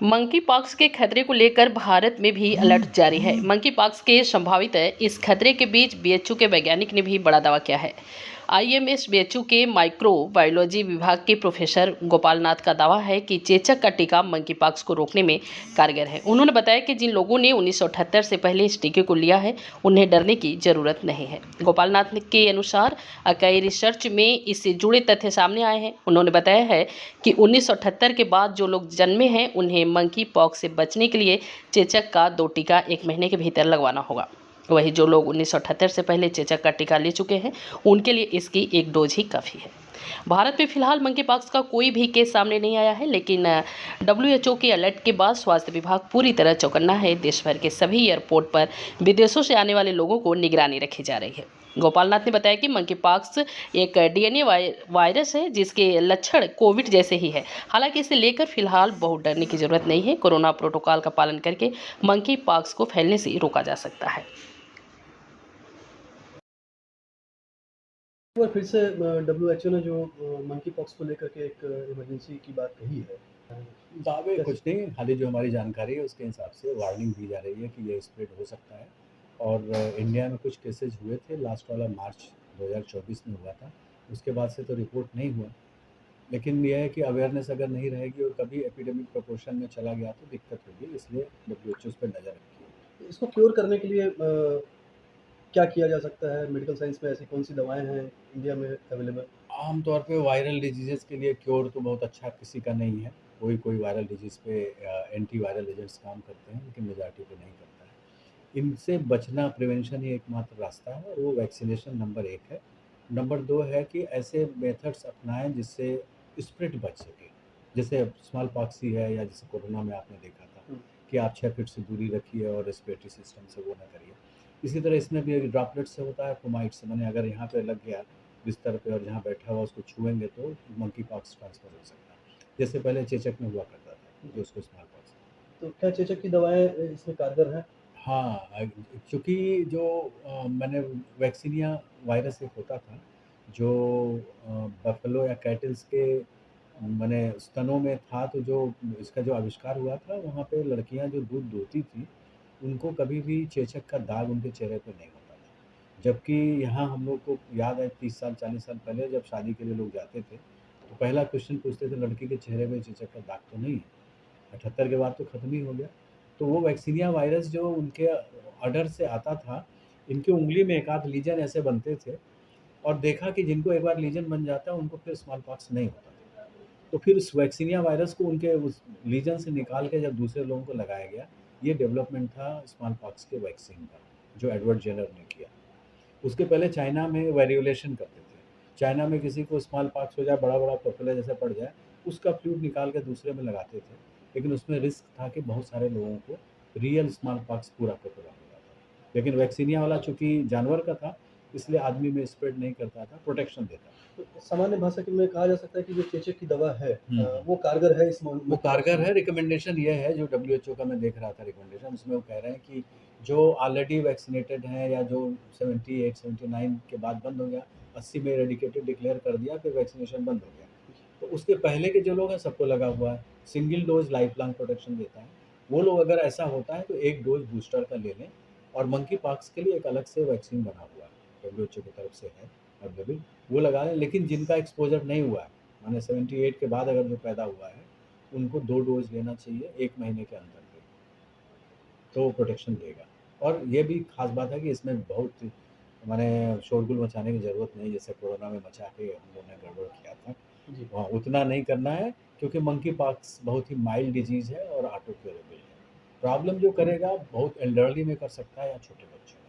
Monkey pox के खतरे को लेकर भारत में भी अलर्ट जारी है। मंकी पॉक्स के संभावित इस खतरे के बीच बीएचयू के वैज्ञानिक ने भी बड़ा दावा किया है। आईएमएस बीएचयू के माइक्रोबायोलॉजी विभाग के प्रोफेसर गोपाल नाथ का दावा है कि चेचक का टीका मंकी पॉक्स को रोकने में कारगर है। उन्होंने बताया कि जिन लोगों ने 1978 से पहले इस टीके को लिया है उन्हें डरने की जरूरत नहीं है। गोपाल नाथ के अनुसार कई रिसर्च में इससे जुड़े तथ्य सामने आए हैं। उन्होंने बताया है कि 1978 के बाद जो लोग जन्मे हैं उन्हें मंकी पॉक्स से बचने के लिए चेचक का 2 टीका 1 महीने के भीतर लगवाना होगा। वहीं जो लोग 1978 से पहले चेचक का टीका ले चुके हैं उनके लिए इसकी 1 डोज ही काफ़ी है। भारत में फिलहाल मंकी पॉक्स का कोई भी केस सामने नहीं आया है, लेकिन डब्ल्यूएचओ के अलर्ट के बाद स्वास्थ्य विभाग पूरी तरह चौकन्ना है। देश भर के सभी एयरपोर्ट पर विदेशों से आने वाले लोगों को निगरानी रखी जा रही है। गोपाल नाथ ने बताया कि मंकी पॉक्स एक डीएनए वायरस है जिसके लक्षण कोविड जैसे ही है। हालांकि इसे लेकर फिलहाल बहुत डरने की जरूरत नहीं है। कोरोना प्रोटोकॉल का पालन करके मंकी पॉक्स को फैलने से रोका जा सकता है। एक बार फिर से डब्ल्यूएचओ ने जो मंकी पॉक्स को लेकर के एक इमरजेंसी की बात कही है। दावे कैसे? कुछ नहीं, खाली जो हमारी जानकारी है उसके हिसाब से वार्निंग दी जा रही है कि ये स्प्रेड हो सकता है। और इंडिया में कुछ केसेस हुए थे, लास्ट वाला मार्च 2024 में हुआ था, उसके बाद से तो रिपोर्ट नहीं हुआ। लेकिन यह है कि अवेयरनेस अगर नहीं रहेगी और कभी एपिडेमिक प्रोपोर्शन में चला गया तो दिक्कत होगी, इसलिए डब्ल्यूएचओ उस पर नज़र रखी है। इसको क्योर करने के लिए क्या किया जा सकता है? मेडिकल साइंस में ऐसी कौन-सी दवाएँ हैं इंडिया में अवेलेबल? आम तौर पे वायरल डिजीज़ेज़ के लिए क्योर तो बहुत अच्छा किसी का नहीं है। कोई वायरल डिजीज़ पे एंटी वायरल एजेंट्स काम करते हैं, लेकिन मेजॉरिटी पे नहीं करता है। इनसे बचना, प्रिवेंशन ही एकमात्र रास्ता है और वो वैक्सीनेशन नंबर 1 है। नंबर 2 है कि ऐसे मेथड्स अपनाएँ जिससे स्प्रेड बच सके। जैसे स्मॉल पॉक्स ही है, या जैसे कोरोना में आपने देखा था हुँ। कि आप 6 फीट से दूरी रखिए और रेस्पिरेटरी सिस्टम से वो ना करिए। इसी तरह इसमें भी ड्रॉपलेट से होता है, फोमाइट से, माने अगर यहाँ पे लग गया बिस्तर पे और जहाँ बैठा हुआ उसको छुएँगे तो मंकी पॉक्स ट्रांसफ़र हो सकता है। जैसे पहले चेचक में हुआ करता था, जो उसको स्मॉल पॉक्स। तो क्या चेचक की दवाएँ इसमें कारगर हैं? हाँ, चूँकि जो मैंने वैक्सीनिया वायरस एक होता था, जो बफ़लो या कैटल्स के माने स्तनों में था, तो जो इसका जो आविष्कार हुआ था, वहाँ पे लड़कियाँ जो दूध दोहती थी, उनको कभी भी चेचक का दाग उनके चेहरे पे नहीं होता था। जबकि यहाँ हम लोग को याद है 30 साल, 40 साल पहले जब शादी के लिए लोग जाते थे, तो पहला क्वेश्चन पूछते थे, लड़की के चेहरे पे चेचक का दाग तो नहीं है? 78 के बाद तो खत्म ही हो गया। तो वो वैक्सीनिया वायरस जो उनके अडर से आता था, इनकी उँगली में एक आध लीजन ऐसे बनते थे और देखा कि जिनको एक बार लीजन बन जाता है उनको फिर स्मॉल पॉक्स नहीं होता था। तो फिर उस वैक्सीनिया वायरस को उनके उस लीजन से निकाल के जब दूसरे लोगों को लगाया गया, ये डेवलपमेंट था स्मॉल पॉक्स के वैक्सीन का, जो एडवर्ड जेनर ने किया। उसके पहले चाइना में वेरियोलेशन करते थे। चाइना में किसी को स्मॉल पॉक्स हो जाए, बड़ा-बड़ा पपीला जैसा पड़ जाए, उसका फ्लूइड निकाल के दूसरे में लगाते थे। लेकिन उसमें रिस्क था कि बहुत सारे लोगों को रियल स्मॉल पॉक्स पूरा का पूरा हो जाता। लेकिन वैक्सीनिया वाला चूँकि जानवर का था, इसलिए आदमी में स्प्रेड नहीं करता था, प्रोटेक्शन देता था। तो सामान्य भाषा के में कहा जा सकता है कि जो चेचक की दवा है हुँ। वो कारगर है इस वो मंकी पॉक्स कारगर में? है, रिकमेंडेशन ये है जो डब्ल्यूएचओ का मैं देख रहा था रिकमेंडेशन, उसमें वो कह रहे हैं कि जो ऑलरेडी वैक्सीनेटेड हैं या जो 78, 79 के बाद बंद हो गया, 80 में एरेडिकेटेड डिक्लेयर कर दिया, फिर वैक्सीनेशन बंद हो गया। तो उसके पहले के जो लोग हैं सबको लगा हुआ है, single dose life long protection देता है। वो लोग अगर ऐसा होता है तो 1 डोज़ बूस्टर का ले लें और मंकी पॉक्स के लिए एक अलग से वैक्सीन बना हुआ है, डब्ल्यूएचओ की तरफ से है अवेलेबल, वो लगा लें। लेकिन जिनका एक्सपोज़र नहीं हुआ है, माने 78 के बाद अगर जो पैदा हुआ है, उनको 2 डोज़ लेना चाहिए 1 महीने के अंदर में, तो वो प्रोटेक्शन देगा। और ये भी ख़ास बात है कि इसमें बहुत माने शोरगुल मचाने की ज़रूरत नहीं, जैसे कोरोना में मचा के हम लोगों ने गड़बड़ किया था। जी। वहाँ उतना नहीं करना है, क्योंकि मंकी पॉक्स बहुत ही माइल्ड डिज़ीज़ है और ऑटो क्यूरेबल है। प्रॉब्लम जो करेगा बहुत एल्डरली में कर सकता है या छोटे बच्चों में।